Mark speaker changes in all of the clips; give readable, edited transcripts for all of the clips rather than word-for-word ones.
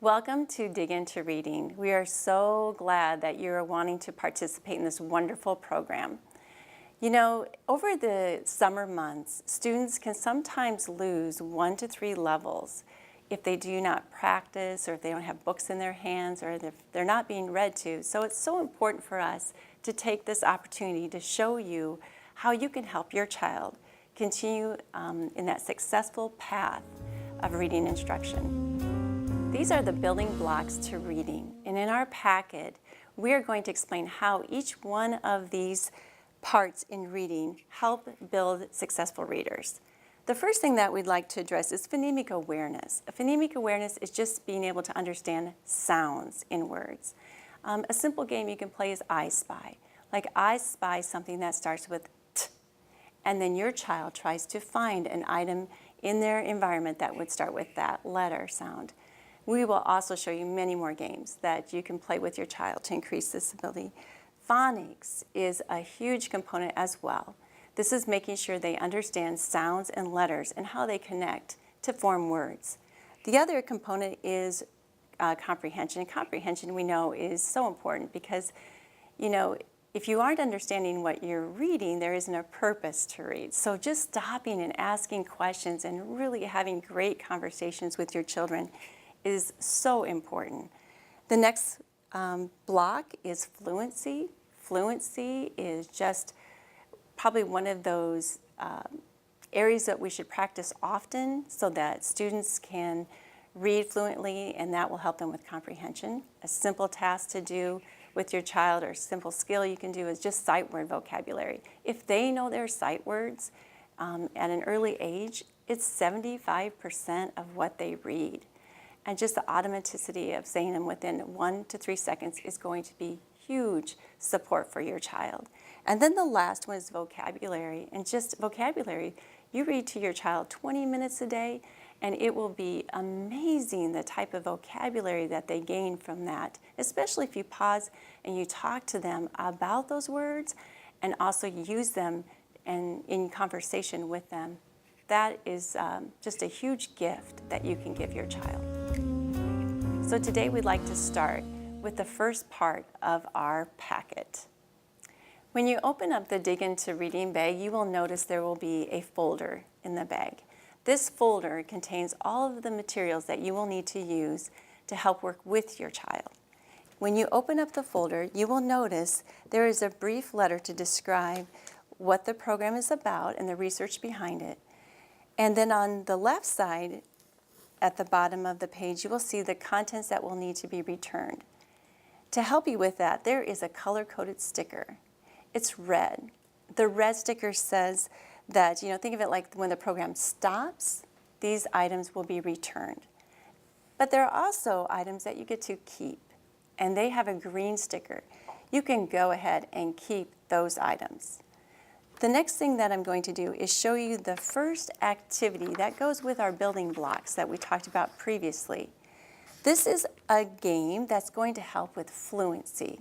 Speaker 1: Welcome to Dig Into Reading. We are so glad that you're wanting to participate in this wonderful program. You know, over the summer months, students can sometimes lose 1 to 3 levels if they do not practice, or if they don't have books in their hands, or if they're not being read to. So it's so important for us to take this opportunity to show you how you can help your child continue in that successful path of reading instruction. These are the building blocks to reading, and in our packet, we are going to explain how each one of these parts in reading help build successful readers. The first thing that we'd like to address is phonemic awareness. Phonemic awareness is just being able to understand sounds in words. A simple game you can play is I Spy. Like I spy something that starts with T, and then your child tries to find an item in their environment that would start with that letter sound. We will also show you many more games that you can play with your child to increase this ability. Phonics is a huge component as well. This is making sure they understand sounds and letters and how they connect to form words. The other component is comprehension. Comprehension, we know, is so important because, you know, if you aren't understanding what you're reading, there isn't a purpose to read. So just stopping and asking questions and really having great conversations with your children is so important. The next block is fluency. Fluency is just probably one of those areas that we should practice often so that students can read fluently, and that will help them with comprehension. A simple task to do with your child, or a simple skill you can do, is just sight word vocabulary. If they know their sight words at an early age, it's 75% of what they read. And just the automaticity of saying them within 1 to 3 seconds is going to be huge support for your child. And then the last one is vocabulary. And just vocabulary, you read to your child 20 minutes a day, and it will be amazing the type of vocabulary that they gain from that, especially if you pause and you talk to them about those words and also use them in conversation with them. That is just a huge gift that you can give your child. So today we'd like to start with the first part of our packet. When you open up the Dig Into Reading bag, you will notice there will be a folder in the bag. This folder contains all of the materials that you will need to use to help work with your child. When you open up the folder, you will notice there is a brief letter to describe what the program is about and the research behind it. And then on the left side, at the bottom of the page, you will see the contents that will need to be returned. To help you with that, there is a color-coded sticker. It's red. The red sticker says that, you know, think of it like when the program stops, these items will be returned. But there are also items that you get to keep, and they have a green sticker. You can go ahead and keep those items. The next thing that I'm going to do is show you the first activity that goes with our building blocks that we talked about previously. This is a game that's going to help with fluency.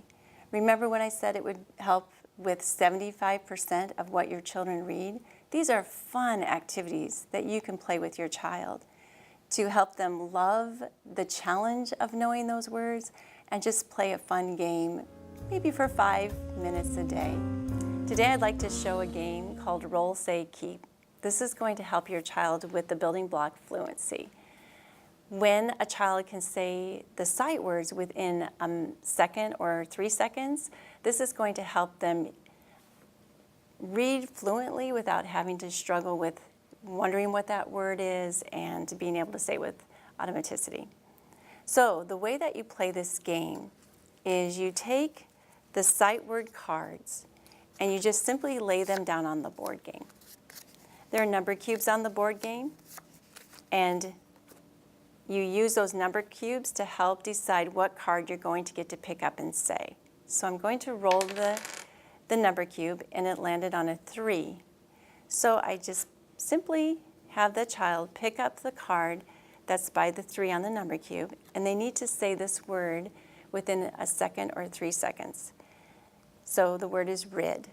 Speaker 1: Remember when I said it would help with 75% of what your children read? These are fun activities that you can play with your child to help them love the challenge of knowing those words and just play a fun game, maybe for 5 minutes a day. Today I'd like to show a game called Roll, Say, Keep. This is going to help your child with the building block fluency. When a child can say the sight words within a second or 3 seconds, this is going to help them read fluently without having to struggle with wondering what that word is and being able to say it with automaticity. So the way that you play this game is you take the sight word cards and you just simply lay them down on the board game. There are number cubes on the board game, and you use those number cubes to help decide what card you're going to get to pick up and say. So I'm going to roll the number cube, and it landed on a 3. So I just simply have the child pick up the card that's by the 3 on the number cube, and they need to say this word within a second or 3 seconds. So the word is rid.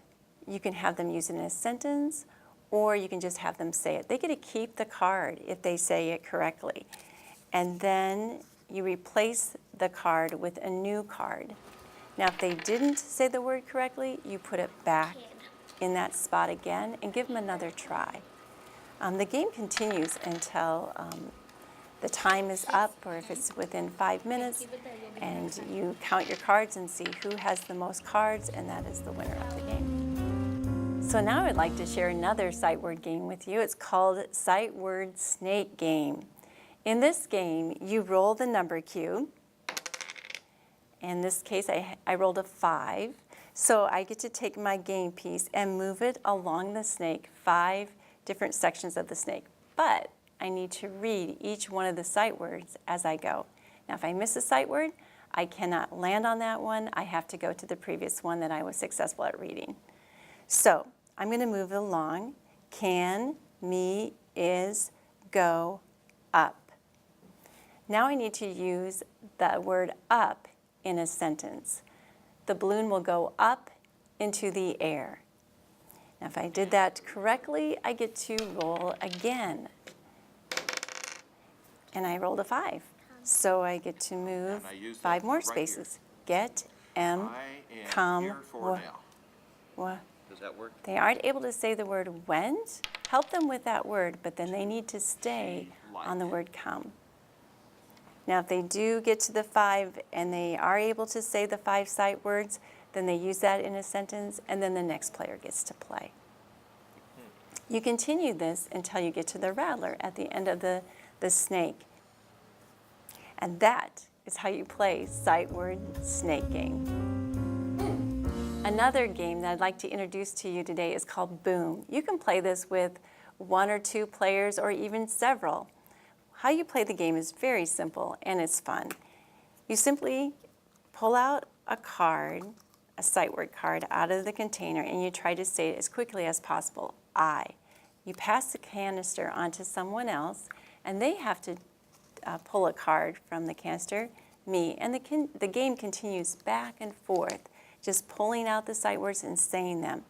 Speaker 1: You can have them use it in a sentence, or you can just have them say it. They get to keep the card if they say it correctly. And then you replace the card with a new card. Now, if they didn't say the word correctly, you put it back in that spot again and give them another try. The game continues until the time is up, or if it's within 5 minutes, and you count your cards and see who has the most cards, and that is the winner of the game. So now I'd like to share another sight word game with you. It's called Sight Word Snake Game. In this game, you roll the number cube. In this case, I rolled a 5. So I get to take my game piece and move it along the snake, 5 different sections of the snake. But I need to read each one of the sight words as I go. Now, if I miss a sight word, I cannot land on that one. I have to go to the previous one that I was successful at reading. So I'm going to move it along. Can, me, is, go, up. Now I need to use the word up in a sentence. The balloon will go up into the air. Now, if I did that correctly, I get to roll again. And I rolled a 5. So I get to move 5 more spaces. Get, come, what?
Speaker 2: Does that work?
Speaker 1: They aren't able to say the word went. Help them with that word, but then they need to stay on the word come. Now, if they do get to the 5 and they are able to say the 5 sight words, then they use that in a sentence, and then the next player gets to play. You continue this until you get to the rattler at the end of the snake. And that is how you play Sight Word Snake Game. Another game that I'd like to introduce to you today is called Boom. You can play this with 1 or 2 players or even several. How you play the game is very simple and it's fun. You simply pull out a card, a sight word card, out of the container, and you try to say it as quickly as possible. I. You pass the canister on to someone else, and they have to pull a card from the canister, me, and the game continues back and forth, just pulling out the sight words and saying them.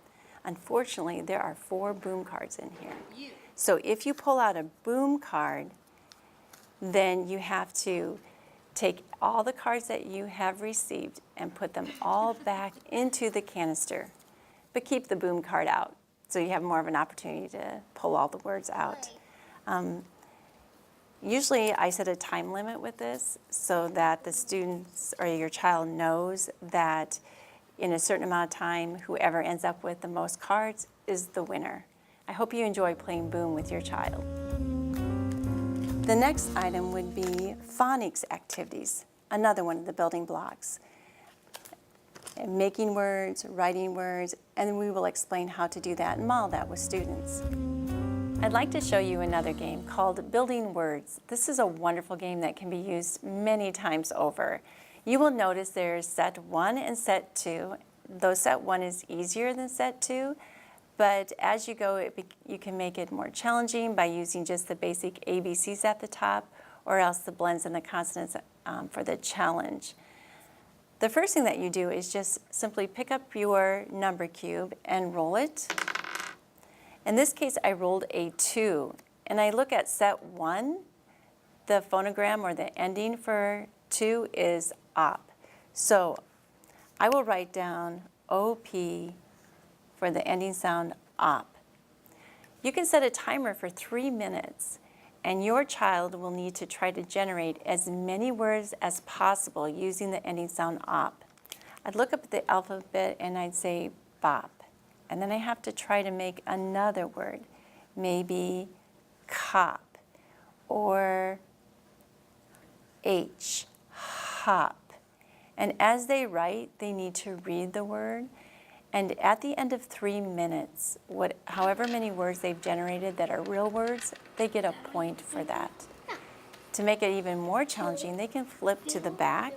Speaker 1: Unfortunately, there are 4 boom cards in here. So if you pull out a boom card, then you have to take all the cards that you have received and put them all back into the canister, but keep the boom card out so you have more of an opportunity to pull all the words out. Usually I set a time limit with this so that the students or your child knows that in a certain amount of time, whoever ends up with the most cards is the winner. I hope you enjoy playing Boom with your child. The next item would be phonics activities, another one of the building blocks. Making words, writing words, and we will explain how to do that and model that with students. I'd like to show you another game called Building Words. This is a wonderful game that can be used many times over. You will notice there's set 1 and set 2. Though set 1 is easier than set 2, but as you go, you can make it more challenging by using just the basic ABCs at the top, or else the blends and the consonants for the challenge. The first thing that you do is just simply pick up your number cube and roll it. In this case, I rolled a 2, and I look at set 1. The phonogram or the ending for 2 is op. So I will write down OP for the ending sound op. You can set a timer for 3 minutes, and your child will need to try to generate as many words as possible using the ending sound op. I'd look up at the alphabet and I'd say bop, and then I have to try to make another word, maybe cop or H, hop. And as they write, they need to read the word. And at the end of 3 minutes, however many words they've generated that are real words, they get a point for that. To make it even more challenging, they can flip to the back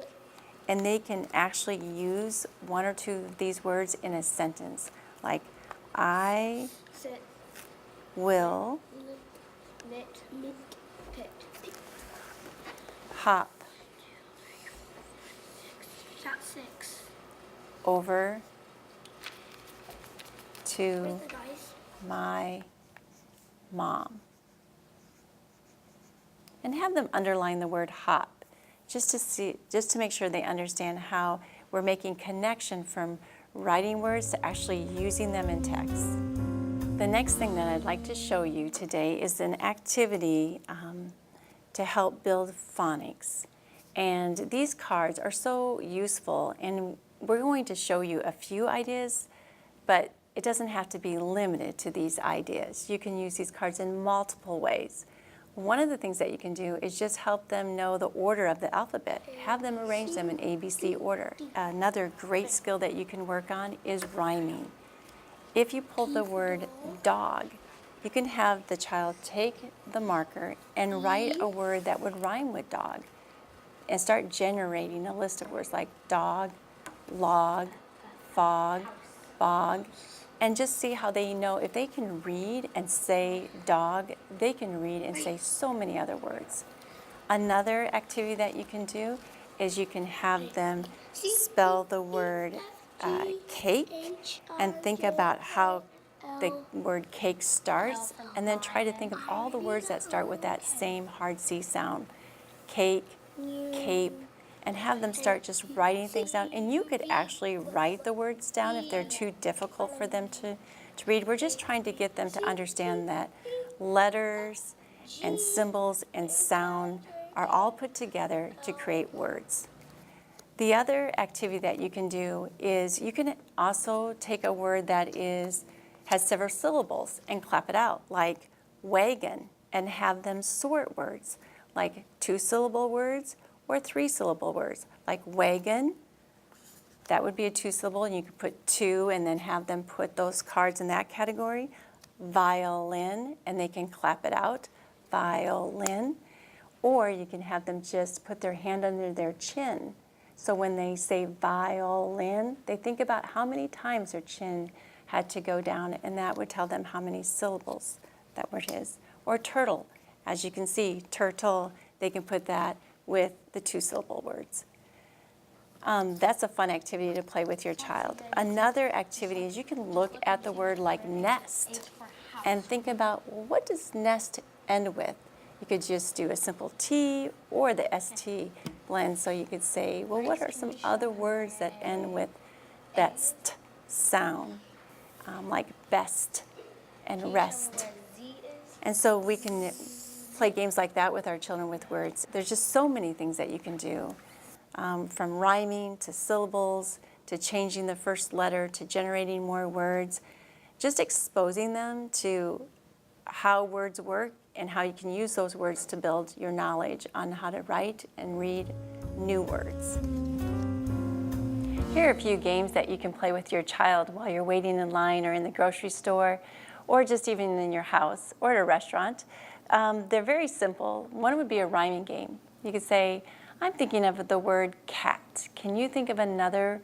Speaker 1: and they can actually use 1 or 2 of these words in a sentence, like I will hop over to my mom. And have them underline the word hop. just to make sure they understand how we're making connection from writing words to actually using them in text. The next thing that I'd like to show you today is an activity to help build phonics. And these cards are so useful, and we're going to show you a few ideas, but it doesn't have to be limited to these ideas. You can use these cards in multiple ways. One of the things that you can do is just help them know the order of the alphabet. Have them arrange them in ABC order. Another great skill that you can work on is rhyming. If you pull the word dog, you can have the child take the marker and write a word that would rhyme with dog and start generating a list of words like dog, log, fog, bog, and just see how they know. If they can read and say dog, they can read and say so many other words. Another activity that you can do is you can have them spell the word cake and think about how the word cake starts, and then try to think of all the words that start with that same hard C sound. Cake, cape, and have them start just writing things down. And you could actually write the words down if they're too difficult for them to read. We're just trying to get them to understand that letters and symbols and sound are all put together to create words. The other activity that you can do is you can also take a word that has several syllables and clap it out, like wagon, and have them sort words, like 2-syllable words or 3-syllable words, like wagon. That would be a 2-syllable, and you could put 2 and then have them put those cards in that category. Violin, and they can clap it out, violin. Or you can have them just put their hand under their chin. So when they say violin, they think about how many times their chin had to go down, and that would tell them how many syllables that word is. Or turtle, as you can see, turtle, they can put that with the 2-syllable words. That's a fun activity to play with your child. Another activity is you can look at the word like nest and think about, well, what does nest end with? You could just do a simple T or the ST blend. So you could say, well, what are some other words that end with that st sound, like best and rest? And so we can play games like that with our children with words. There's just so many things that you can do, from rhyming to syllables, to changing the first letter, to generating more words, just exposing them to how words work and how you can use those words to build your knowledge on how to write and read new words. Here are a few games that you can play with your child while you're waiting in line or in the grocery store, or just even in your house or at a restaurant. They're very simple. One would be a rhyming game. You could say, I'm thinking of the word cat. Can you think of another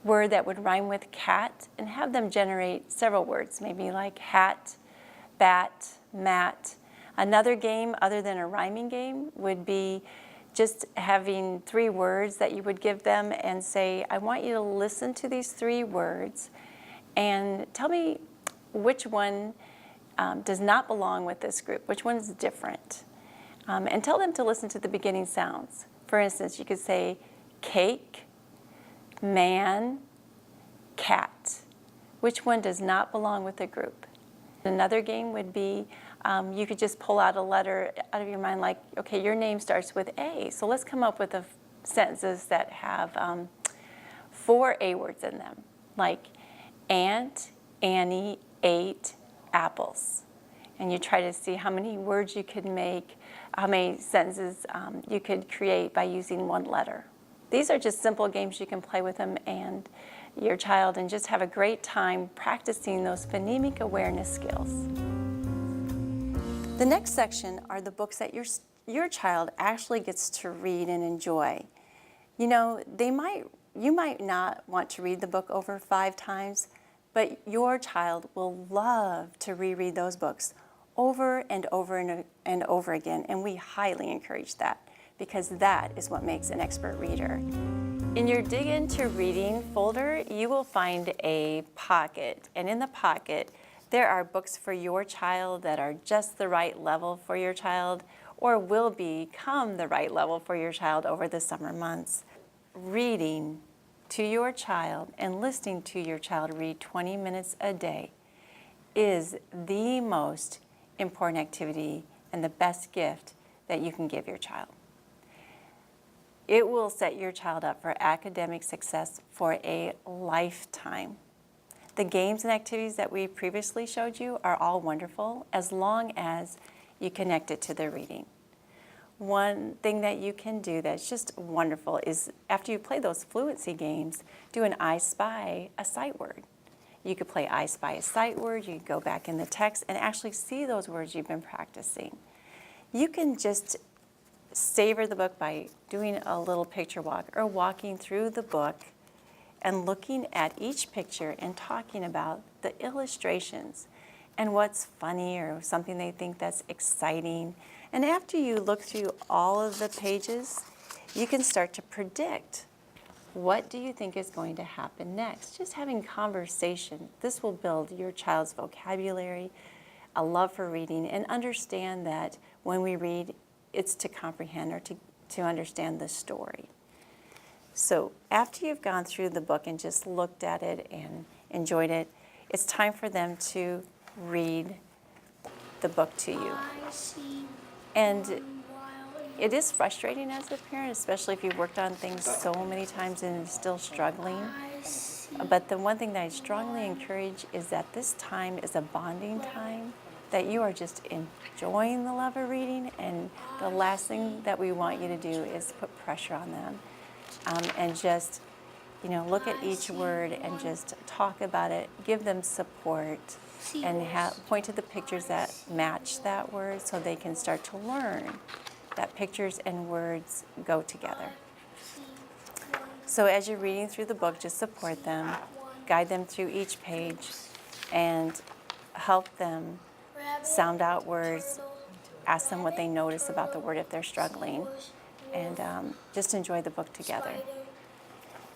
Speaker 1: word that would rhyme with cat? And have them generate several words, maybe like hat, bat, mat. Another game other than a rhyming game would be just having 3 words that you would give them and say, I want you to listen to these 3 words and tell me which one does not belong with this group, which one is different. And tell them to listen to the beginning sounds. For instance, you could say cake, man, cat. Which one does not belong with the group? Another game would be you could just pull out a letter out of your mind, like, okay, your name starts with A, so let's come up with sentences that have 4 A words in them, like Aunt Annie ate apples. And you try to see how many words you could make, how many sentences you could create by using 1 letter. These are just simple games you can play with them and your child, and just have a great time practicing those phonemic awareness skills. The next section are the books that your child actually gets to read and enjoy. You know, you might not want to read the book over 5 times, but your child will love to reread those books over and over and over again, and we highly encourage that, because that is what makes an expert reader. In your Dig Into Reading folder, you will find a pocket, and in the pocket, there are books for your child that are just the right level for your child, or will become the right level for your child over the summer months. Reading to your child and listening to your child read 20 minutes a day is the most important activity and the best gift that you can give your child. It will set your child up for academic success for a lifetime. The games and activities that we previously showed you are all wonderful as long as you connect it to the reading. One thing that you can do that's just wonderful is after you play those fluency games, do an I Spy a sight word. You could play I Spy a sight word, you could go back in the text and actually see those words you've been practicing. You can just savor the book by doing a little picture walk or walking through the book and looking at each picture and talking about the illustrations and what's funny or something they think that's exciting. And after you look through all of the pages, you can start to predict what do you think is going to happen next. Just having conversation. This will build your child's vocabulary, a love for reading, and understand that when we read, it's to comprehend or to understand the story. So after you've gone through the book and just looked at it and enjoyed it, it's time for them to read the book to you. And it is frustrating as a parent, especially if you've worked on things so many times and are still struggling. But the one thing that I strongly encourage is that this time is a bonding time, that you are just enjoying the love of reading, and the last thing that we want you to do is put pressure on them. And just, look at each word and just talk about it, give them support, and point to the pictures that match that word so they can start to learn that pictures and words go together. So as you're reading through the book, just support them, guide them through each page, and help them sound out words, ask them what they notice about the word if they're struggling, and just enjoy the book together.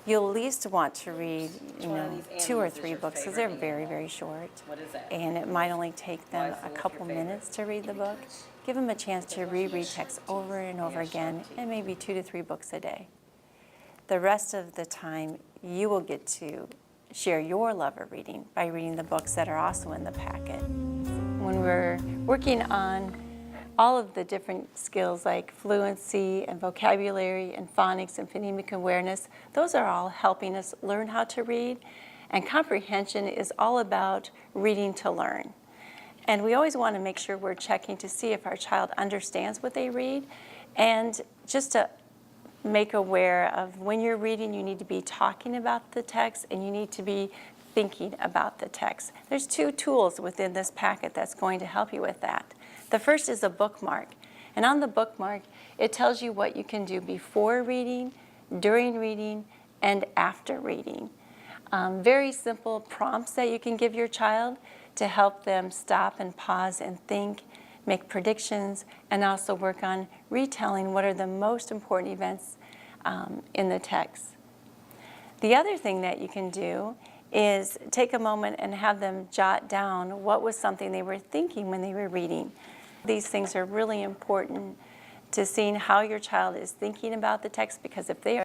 Speaker 1: You'll at least want to read, 2 or 3 books because they're very, very short.
Speaker 2: What is that?
Speaker 1: And it might only take them a couple minutes to read the book. Give them a chance to reread text over and over again, and maybe 2 to 3 books a day. The rest of the time, you will get to share your love of reading by reading the books that are also in the packet. When we're working on all of the different skills like fluency and vocabulary and phonics and phonemic awareness, those are all helping us learn how to read. And comprehension is all about reading to learn. And we always want to make sure we're checking to see if our child understands what they read, and just to make aware of when you're reading, you need to be talking about the text and you need to be thinking about the text. There's 2 tools within this packet that's going to help you with that. The first is a bookmark. And on the bookmark, it tells you what you can do before reading, during reading, and after reading. Very simple prompts that you can give your child to help them stop and pause and think, make predictions, and also work on retelling what are the most important events in the text. The other thing that you can do is take a moment and have them jot down what was something they were thinking when they were reading. These things are really important to seeing how your child is thinking about the text, because if they are